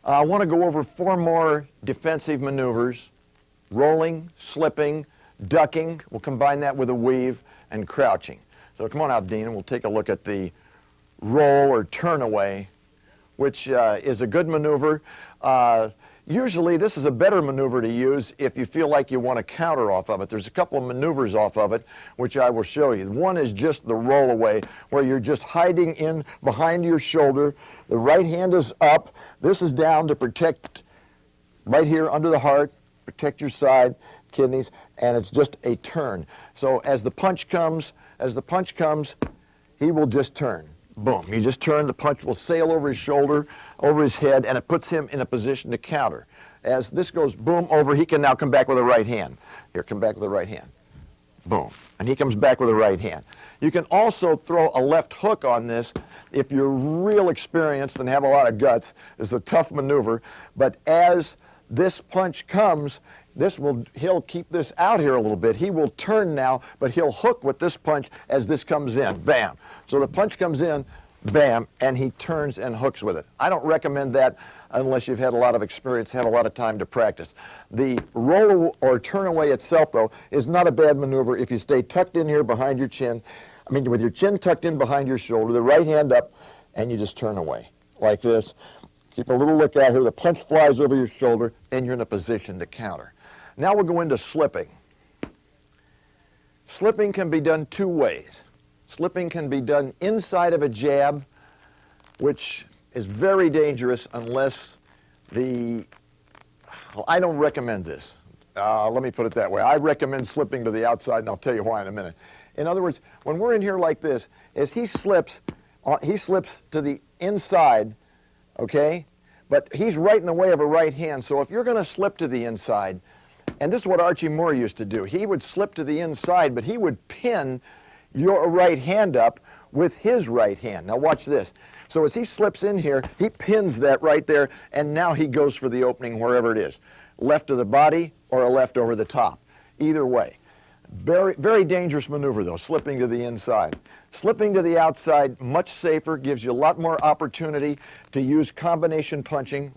I want to go over 4 more defensive maneuvers: rolling, slipping, ducking. We'll combine that with a weave, and crouching. So come on out, Dean, and we'll take a look at the roll or turn away, which is a good maneuver. Usually this is a better maneuver to use if you feel like you want to counter off of it. There's a couple of maneuvers off of it which I will show you. One is just the roll away, where you're just hiding in behind your shoulder. The right hand is up. This is down to protect right here under the heart, protect your side, kidneys, and it's just a turn. So as the punch comes, he will just turn. Boom. You just turn, the punch will sail over his shoulder, over his head, and it puts him in a position to counter. As this goes boom over, he can now come back with a right hand. Here, come back with a right hand. Boom. And he comes back with a right hand. You can also throw a left hook on this if you're real experienced and have a lot of guts. It's a tough maneuver, but as this punch comes, he'll keep this out here a little bit. He will turn now, but he'll hook with this punch as this comes in. Bam. So the punch comes in, bam, and he turns and hooks with it. I don't recommend that unless you've had a lot of experience, had a lot of time to practice. The roll or turn away itself, though, is not a bad maneuver if you stay tucked in here behind your chin. I mean, with your chin tucked in behind your shoulder, the right hand up, and you just turn away like this. Keep a little look out here. The punch flies over your shoulder, and you're in a position to counter. Now we'll go into slipping. Slipping can be done 2 ways. Slipping can be done inside of a jab, which is very dangerous unless well, I don't recommend this. Let me put it that way. I recommend slipping to the outside, and I'll tell you why in a minute. In other words, when we're in here like this, as he slips to the inside, okay? But he's right in the way of a right hand, so if you're going to slip to the inside, and this is what Archie Moore used to do. He would slip to the inside, but he would pin your right hand up with his right hand. Now watch this. So as he slips in here, he pins that right there, and now he goes for the opening wherever it is. Left of the body or a left over the top. Either way. Very, very dangerous maneuver, though, slipping to the inside. Slipping to the outside, much safer, gives you a lot more opportunity to use combination punching.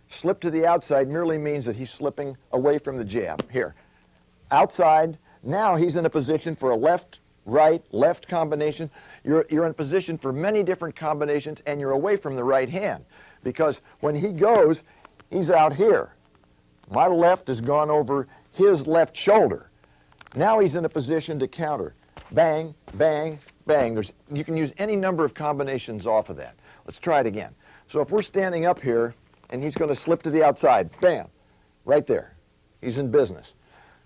Slip to the outside merely means that he's slipping away from the jab. Here, outside, now he's in a position for a left, right, left combination. You're in a position for many different combinations, and you're away from the right hand. Because when he goes, he's out here. My left has gone over his left shoulder. Now he's in a position to counter. Bang, bang, bang. You can use any number of combinations off of that. Let's try it again. So if we're standing up here, and he's going to slip to the outside, bam, right there. He's in business.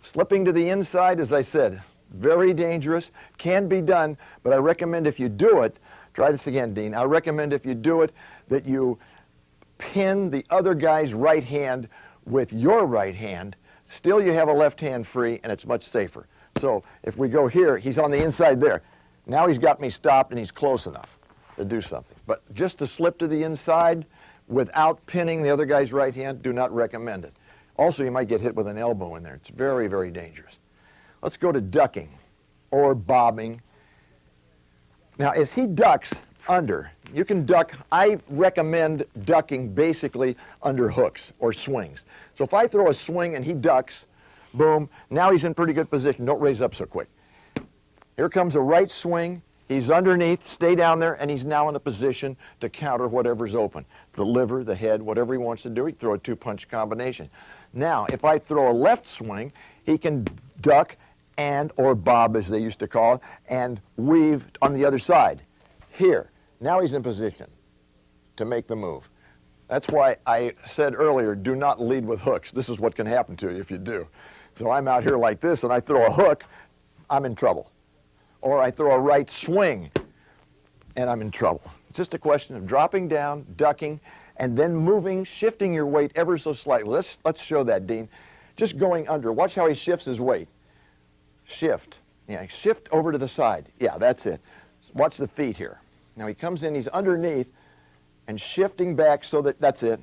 Slipping to the inside, as I said, very dangerous, can be done, but I recommend if you do it, try this again, Dean, I recommend if you do it that you pin the other guy's right hand with your right hand. Still you have a left hand free, and it's much safer. So if we go here, he's on the inside there. Now he's got me stopped, and he's close enough to do something. But just to slip to the inside without pinning the other guy's right hand, do not recommend it. Also, you might get hit with an elbow in there. It's very, very dangerous. Let's go to ducking or bobbing. Now, as he ducks under, you can duck. I recommend ducking basically under hooks or swings. So if I throw a swing and he ducks, boom, now he's in pretty good position. Don't raise up so quick. Here comes a right swing. He's underneath, stay down there, and he's now in a position to counter whatever's open. The liver, the head, whatever he wants to do, he can throw a 2-punch combination. Now, if I throw a left swing, he can duck and, or bob as they used to call it, and weave on the other side. Here, now he's in position to make the move. That's why I said earlier, do not lead with hooks. This is what can happen to you if you do. So I'm out here like this, and I throw a hook, I'm in trouble. Or I throw a right swing, and I'm in trouble. It's just a question of dropping down, ducking, and then moving, shifting your weight ever so slightly. Let's show that, Dean. Just going under. Watch how he shifts his weight. Shift. Yeah, shift over to the side. Yeah, that's it. Watch the feet here. Now he comes in, he's underneath, and shifting back so that's it.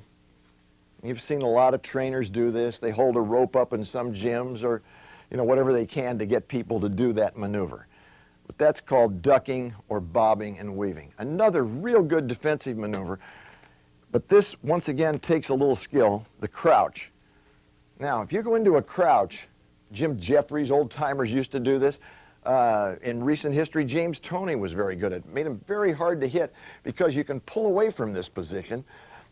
You've seen a lot of trainers do this. They hold a rope up in some gyms or, whatever they can to get people to do that maneuver. But that's called ducking or bobbing and weaving. Another real good defensive maneuver. But this, once again, takes a little skill, the crouch. Now, if you go into a crouch, Jim Jeffries, old timers used to do this. In recent history, James Toney was very good at it. Made him very hard to hit because you can pull away from this position.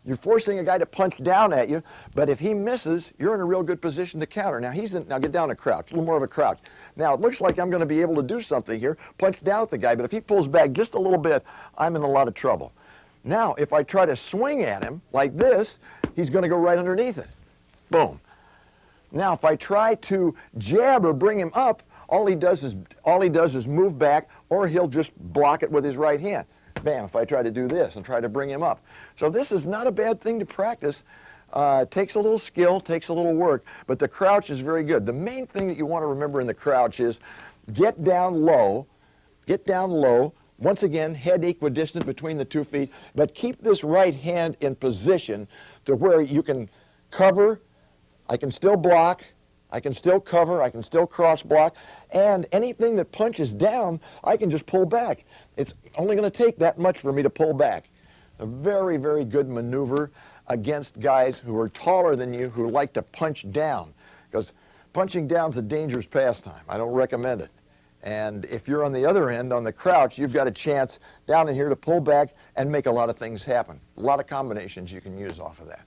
You're forcing a guy to punch down at you, but if he misses, you're in a real good position to counter. Now, now get down a crouch, a little more of a crouch. Now, it looks like I'm going to be able to do something here, punch down at the guy, but if he pulls back just a little bit, I'm in a lot of trouble. Now, if I try to swing at him like this, he's going to go right underneath it. Boom. Now, if I try to jab or bring him up, all he does is move back, or he'll just block it with his right hand. Bam, if I try to do this and try to bring him up. So this is not a bad thing to practice. It takes a little skill, takes a little work, but the crouch is very good. The main thing that you want to remember in the crouch is get down low, once again, head equidistant between the 2 feet, but keep this right hand in position to where you can cover, I can still block, I can still cover, I can still cross block, and anything that punches down, I can just pull back. It's only going to take that much for me to pull back. A very, very good maneuver against guys who are taller than you who like to punch down, because punching down is a dangerous pastime. I don't recommend it. And if you're on the other end, on the crouch, you've got a chance down in here to pull back and make a lot of things happen. A lot of combinations you can use off of that.